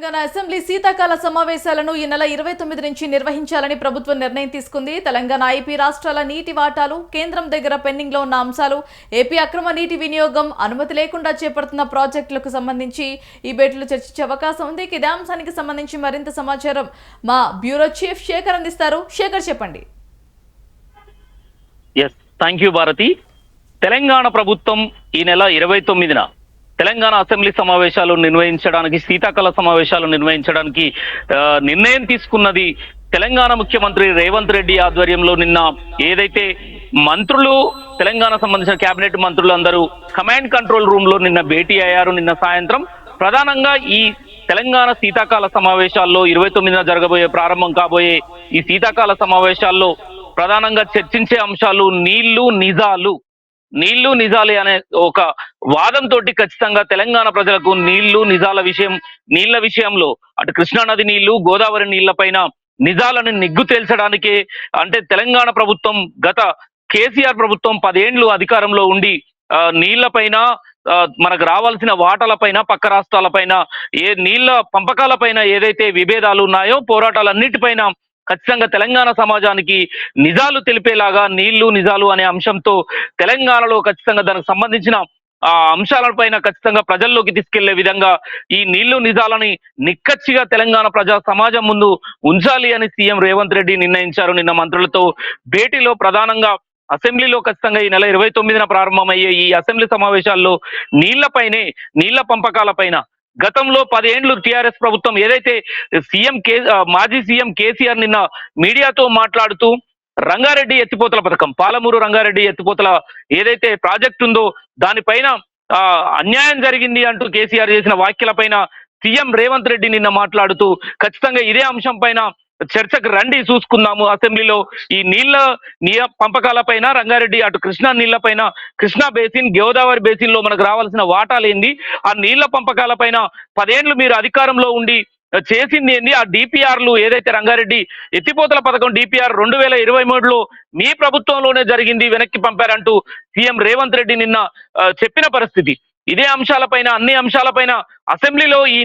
Telangana assembly శీతాకాల సమావేశాలను ఈ నెల 29 నుంచి నిర్వహించాలని ప్రభుత్వం నిర్ణయం తీసుకుంది. తెలంగాణ ఐపీ రాష్ట్రాల నీటి వాటాలు, కేంద్రం దగ్గర పెండింగ్ లో ఉన్న అంశాలు, ఏపీ అక్రమ నీటి వినియోగం, అనుమతి లేకుండా చేపడుతున్న ప్రాజెక్టులకు సంబంధించి ఈ భేటీలో చర్చించే అవకాశం ఉంది. ఇదే అంశానికి సంబంధించి మరింత సమాచారం మా బ్యూరో చీఫ్ శేఖర్ అందిస్తారు. శేఖర్, చెప్పండి. Thank you Bharati. తెలంగాణ ప్రభుత్వం ఈ నెల 29న తెలంగాణ అసెంబ్లీ సమావేశాలు నిర్వహించడానికి, శీతాకాల సమావేశాలు నిర్వహించడానికి నిర్ణయం తీసుకున్నది. తెలంగాణ ముఖ్యమంత్రి రేవంత్ రెడ్డి ఆధ్వర్యంలో నిన్న ఏదైతే మంత్రులు, తెలంగాణ సంబంధించిన కేబినెట్ మంత్రులు అందరూ కమాండ్ కంట్రోల్ రూమ్ లో నిన్న భేటీ అయ్యారు. నిన్న సాయంత్రం ప్రధానంగా ఈ తెలంగాణ శీతాకాల సమావేశాల్లో 29న జరగబోయే, ప్రారంభం కాబోయే ఈ శీతాకాల సమావేశాల్లో ప్రధానంగా చర్చించే అంశాలు నీళ్లు నిజాలే అనే ఒక వాదంతో ఖచ్చితంగా తెలంగాణ ప్రజలకు నీళ్ల విషయంలో అటు కృష్ణానది నీళ్లు, గోదావరి నీళ్లపైన నిజాలను నిగ్గు తేల్చడానికే, అంటే తెలంగాణ ప్రభుత్వం గత కేసీఆర్ ప్రభుత్వం 10 ఏళ్లు అధికారంలో ఉండి నీళ్లపైన, మనకు రావాల్సిన వాటాలపైన, పక్క రాష్ట్రాలపైన, నీళ్ల పంపకాలపైన ఏదైతే విభేదాలు ఉన్నాయో, పోరాటాలన్నిటిపైన ఖచ్చితంగా తెలంగాణ సమాజానికి నిజాలు తెలిపేలాగా నిజాలు అనే అంశంతో తెలంగాణలో ఖచ్చితంగా దానికి సంబంధించిన ఆ అంశాలపైన ఖచ్చితంగా ప్రజల్లోకి తీసుకెళ్లే విధంగా ఈ నిజాలని నిక్కచ్చిగా తెలంగాణ ప్రజా సమాజం ముందు ఉంచాలి అని సీఎం రేవంత్ రెడ్డి నిర్ణయించారు. నిన్న మంత్రులతో భేటీలో ప్రధానంగా అసెంబ్లీలో ఖచ్చితంగా ఈ నెల 29న ప్రారంభమయ్యే ఈ అసెంబ్లీ సమావేశాల్లో నీళ్ల పంపకాలపైన గతంలో 10 ఏళ్లు టీఆర్ఎస్ ప్రభుత్వం ఏదైతే మాజీ సీఎం కేసీఆర్ నిన్న మీడియాతో మాట్లాడుతూ రంగారెడ్డి ఎత్తిపోతల పథకం, పాలమూరు రంగారెడ్డి ఎత్తిపోతల ఏదైతే ప్రాజెక్ట్ ఉందో దానిపైన అన్యాయం జరిగింది అంటూ కేసీఆర్ చేసిన వ్యాఖ్యలపైన సీఎం రేవంత్ రెడ్డి నిన్న మాట్లాడుతూ ఖచ్చితంగా ఇదే అంశం పైన చర్చకు రండి, చూసుకుందాము. అసెంబ్లీలో ఈ నీళ్ల పంపకాలపైన, రంగారెడ్డి అటు కృష్ణా నీళ్లపైన, కృష్ణా బేసిన్, గోదావరి బేసిన్ లో మనకు రావాల్సిన వాటాలేంది, ఆ నీళ్ల పంపకాలపైన 10 ఏళ్లు మీరు అధికారంలో ఉండి చేసింది ఏంది, ఆ డిపిఆర్లు ఏదైతే రంగారెడ్డి ఎత్తిపోతల పథకం డిపిఆర్ 2023లో మీ ప్రభుత్వంలోనే జరిగింది, వెనక్కి పంపారంటూ సీఎం రేవంత్ రెడ్డి నిన్న చెప్పిన పరిస్థితి. ఇదే అంశాలపైన, అన్ని అంశాలపైన అసెంబ్లీలో ఈ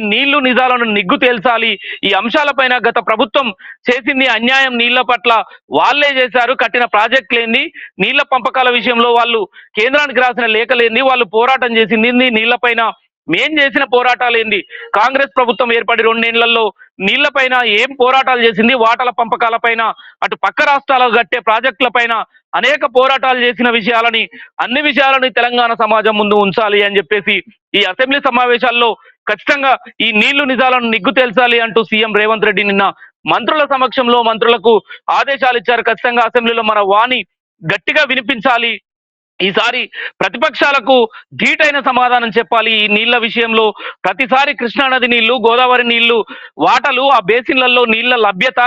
నిజాలను నిగ్గు తేల్చాలి. ఈ అంశాలపైన గత ప్రభుత్వం చేసింది అన్యాయం, నీళ్ల పట్ల వాళ్ళే చేశారు, కట్టిన ప్రాజెక్టులేంది, నీళ్ల పంపకాల విషయంలో వాళ్ళు కేంద్రానికి రాసిన లేఖలేంది, వాళ్ళు పోరాటం చేసింది నీళ్లపైన, మేం చేసిన పోరాటాలేంది, కాంగ్రెస్ ప్రభుత్వం ఏర్పడి 2 ఏళ్లలో నీళ్లపైన ఏం పోరాటాలు చేసింది, వాటాల పంపకాలపైన, అటు పక్క రాష్ట్రాలకు కట్టే ప్రాజెక్టులపైన అనేక పోరాటాలు చేసిన అన్ని విషయాలని తెలంగాణ సమాజం ముందు ఉంచాలి అని చెప్పేసి ఈ అసెంబ్లీ సమావేశాల్లో ఖచ్చితంగా ఈ నిజాలను నిగ్గు తేల్చాలి అంటూ సీఎం రేవంత్ రెడ్డి నిన్న మంత్రుల సమక్షంలో మంత్రులకు ఆదేశాలు ఇచ్చారు. ఖచ్చితంగా అసెంబ్లీలో మన వాణి గట్టిగా వినిపించాలి, ఈసారి ప్రతిపక్షాలకు ధీటైన సమాధానం చెప్పాలి. ఈ నీళ్ల విషయంలో ప్రతిసారి కృష్ణానది నీళ్లు, గోదావరి నీళ్లు వాటలు, ఆ బేసిన్లలో నీళ్ల లభ్యత,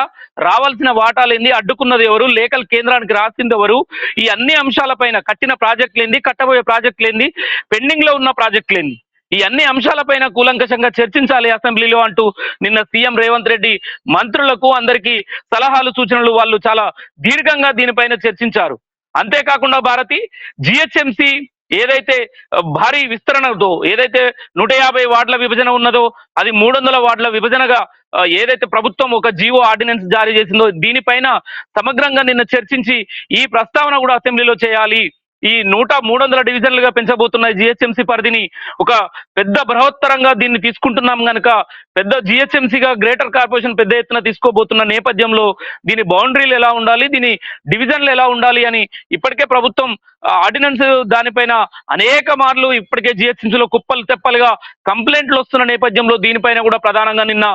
రావాల్సిన వాటాలేంది, అడ్డుకున్నది ఎవరు, లేఖలు కేంద్రానికి రాసింది ఎవరు, ఈ అన్ని అంశాలపైన, కట్టిన ప్రాజెక్టులేంది, కట్టబోయే ప్రాజెక్టులేంది, పెండింగ్ లో ఉన్న ప్రాజెక్టులేంది, ఈ అన్ని అంశాలపైన కూలంకషంగా చర్చించాలి అసెంబ్లీలో అంటూ నిన్న సీఎం రేవంత్ రెడ్డి మంత్రులకు అందరికీ సలహాలు, సూచనలు వాళ్ళు చాలా దీర్ఘంగా దీనిపైన చర్చించారు. అంతేకాకుండా భారతి, జిహెచ్ఎంసి ఏదైతే భారీ విస్తరణతో, ఏదైతే 150 వార్డుల విభజన ఉన్నదో అది 300 వార్డుల విభజనగా ఏదైతే ప్రభుత్వం ఒక జీవో ఆర్డినెన్స్ జారీ చేసిందో దీనిపైన సమగ్రంగా నిన్న చర్చించి ఈ ప్రస్తావన కూడా అసెంబ్లీలో చేయాలి. ఈ 300 డివిజన్లుగా పెంచబోతున్న జిహెచ్ఎంసీ పరిధిని ఒక పెద్ద బృహత్తరంగా దీన్ని తీసుకుంటున్నాం కనుక, పెద్ద జిహెచ్ఎంసీగా గ్రేటర్ కార్పొరేషన్ పెద్ద ఎత్తున తీసుకోబోతున్న నేపథ్యంలో దీని బౌండరీలు ఎలా ఉండాలి, దీని డివిజన్లు ఎలా ఉండాలి అని ఇప్పటికే ప్రభుత్వం ఆర్డినెన్స్ దానిపైన అనేక మార్లు ఇప్పటికే జిహెచ్ఎంసీలో కుప్పలు తెప్పలుగా కంప్లైంట్లు వస్తున్న నేపథ్యంలో దీనిపైన కూడా ప్రధానంగా నిన్న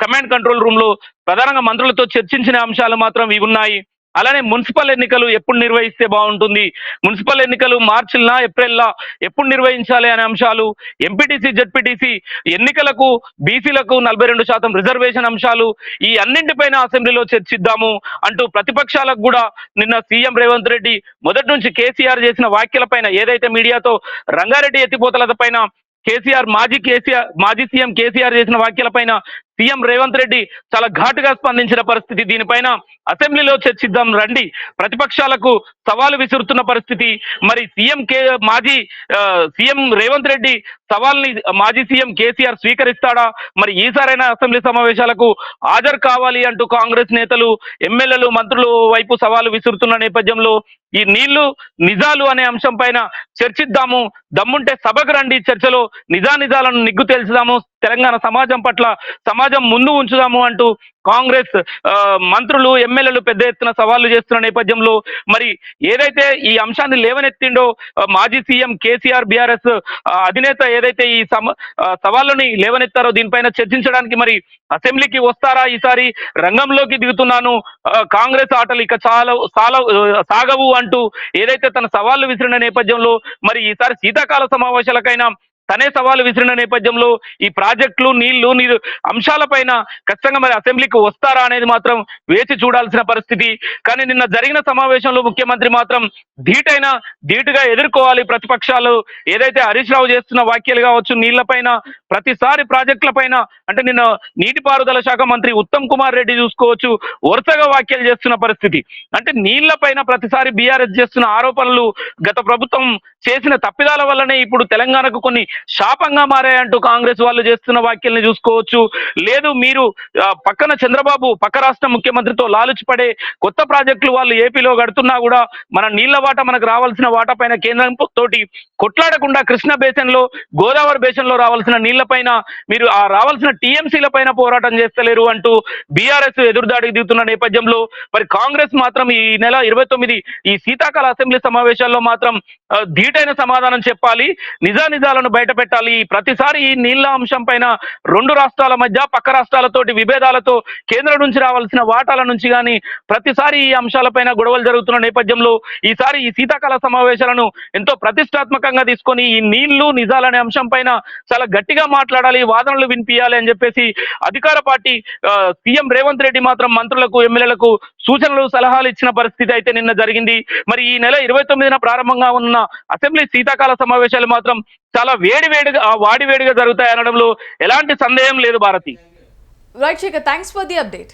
కమాండ్ కంట్రోల్ రూమ్ లో ప్రధానంగా మంత్రులతో చర్చించిన అంశాలు మాత్రం ఇవి ఉన్నాయి. అలానే మున్సిపల్ ఎన్నికలు ఎప్పుడు నిర్వహిస్తే బాగుంటుంది, మున్సిపల్ ఎన్నికలు మార్చిల్లా, ఏప్రిల్లా ఎప్పుడు నిర్వహించాలి అనే అంశాలు, ఎంపీటీసీ, జెడ్పీటీసీ ఎన్నికలకు బీసీలకు 42% రిజర్వేషన్ అంశాలు, ఈ అన్నింటిపైన అసెంబ్లీలో చర్చిద్దాము అంటూ ప్రతిపక్షాలకు కూడా నిన్న సీఎం రేవంత్ రెడ్డి మొదటి నుంచి కేసీఆర్ చేసిన వ్యాఖ్యలపైన, ఏదైతే మీడియాతో రంగారెడ్డి ఎత్తిపోతల పైన మాజీ సీఎం కేసీఆర్ చేసిన వ్యాఖ్యలపైన సీఎం రేవంత్ రెడ్డి చాలా ఘాటుగా స్పందించిన పరిస్థితి. దీనిపైన అసెంబ్లీలో చర్చిద్దాం రండి, ప్రతిపక్షాలకు సవాలు విసురుతున్న పరిస్థితి. మరి సీఎం రేవంత్ రెడ్డి సవాల్ని మాజీ సీఎం కేసీఆర్ స్వీకరిస్తాడా, మరి ఈసారైనా అసెంబ్లీ సమావేశాలకు హాజరు కావాలి అంటూ కాంగ్రెస్ నేతలు, ఎమ్మెల్యేలు, మంత్రులు వైపు సవాలు విసురుతున్న నేపథ్యంలో ఈ నీళ్లు నిజాలు అనే అంశం పైన చర్చిద్దాము, దమ్ముంటే సభకు రండి, చర్చలో నిజానిజాలను నిగ్గు తేల్చుదాము, తెలంగాణ సమాజం పట్ల సమాజం ముందు ఉంచుదాము అంటూ కాంగ్రెస్ మంత్రులు, ఎమ్మెల్యేలు పెద్ద ఎత్తున సవాళ్లు చేస్తున్న నేపథ్యంలో మరి ఏదైతే ఈ అంశాన్ని లేవనెత్తిండో మాజీ సీఎం కేసీఆర్, బీఆర్ఎస్ అధినేత ఏదైతే ఈ సవాళ్ళని లేవనెత్తారో దీనిపైన చర్చించడానికి మరి అసెంబ్లీకి వస్తారా, ఈసారి రంగంలోకి దిగుతున్నాను, కాంగ్రెస్ ఆటలు ఇక సాగవు అంటూ ఏదైతే తన సవాళ్లు విసిరిన నేపథ్యంలో మరి ఈసారి శీతాకాల సమావేశాలకైనా తనే సవాలు విసిరిన నేపథ్యంలో ఈ ప్రాజెక్టులు, నీళ్లు అంశాలపైన ఖచ్చితంగా మరి అసెంబ్లీకి వస్తారా అనేది మాత్రం వేచి చూడాల్సిన పరిస్థితి. కానీ నిన్న జరిగిన సమావేశంలో ముఖ్యమంత్రి మాత్రం ధీటుగా ఎదుర్కోవాలి ప్రతిపక్షాలు ఏదైతే హరీష్ రావు చేస్తున్న వ్యాఖ్యలు కావచ్చు, నీళ్లపైన ప్రతిసారి ప్రాజెక్టుల పైన అంటే నిన్న నీటిపారుదల శాఖ మంత్రి ఉత్తమ్ కుమార్ రెడ్డి చూసుకోవచ్చు వరుసగా వ్యాఖ్యలు చేస్తున్న పరిస్థితి. అంటే నీళ్లపైన ప్రతిసారి బీఆర్ఎస్ చేస్తున్న ఆరోపణలు గత ప్రభుత్వం చేసిన తప్పిదాల వల్లనే ఇప్పుడు తెలంగాణకు కొన్ని శాపంగా మారాయంటూ కాంగ్రెస్ వాళ్ళు చేస్తున్న వ్యాఖ్యల్ని చూసుకోవచ్చు. లేదు మీరు పక్కన చంద్రబాబు పక్క రాష్ట్ర ముఖ్యమంత్రితో లాలుచి పడే కొత్త ప్రాజెక్టులు వాళ్ళు ఏపీలో కడుతున్నా కూడా మన నీళ్ల వాటా మనకు రావాల్సిన వాటా పైన కేంద్రం తోటి కొట్లాడకుండా కృష్ణ బేసిన్ లో, గోదావరి బేసిన్ లో రావాల్సిన నీళ్లపైన మీరు ఆ రావాల్సిన టీఎంసీల పైన పోరాటం చేస్తలేరు అంటూ బీఆర్ఎస్ ఎదురుదాడికి దిగుతున్న నేపథ్యంలో మరి కాంగ్రెస్ మాత్రం ఈ నెల 29 ఈ శీతాకాల అసెంబ్లీ సమావేశాల్లో మాత్రం ధీటైన సమాధానం చెప్పాలి, నిజానిజాలను బయట పెట్టాలి. ప్రతిసారి ఈ నీళ్ల అంశం పైన రెండు రాష్ట్రాల మధ్య పక్క రాష్ట్రాలతోటి విభేదాలతో కేంద్రం నుంచి రావాల్సిన వాటాల నుంచి కానీ ప్రతిసారి ఈ అంశాలపైన గొడవలు జరుగుతున్న నేపథ్యంలో ఈసారి ఈ శీతాకాల సమావేశాలను ఎంతో ప్రతిష్టాత్మకంగా తీసుకొని ఈ నీళ్లు నిజాలనే అంశం పైన చాలా గట్టిగా మాట్లాడాలి, వాదనలు వినిపించాలి అని చెప్పేసి అధికార పార్టీ సీఎం రేవంత్ రెడ్డి మాత్రం మంత్రులకు, ఎమ్మెల్యేలకు సూచనలు, సలహాలు ఇచ్చిన పరిస్థితి అయితే నిన్న జరిగింది. మరి ఈ నెల 29న ప్రారంభంగా ఉన్న అసెంబ్లీ శీతాకాల సమావేశాలు మాత్రం చాలా వాడివేడిగా జరుగుతాయి అనడంలో ఎలాంటి సందేహం లేదు Bharathi. Right Shekhar, thanks for the update.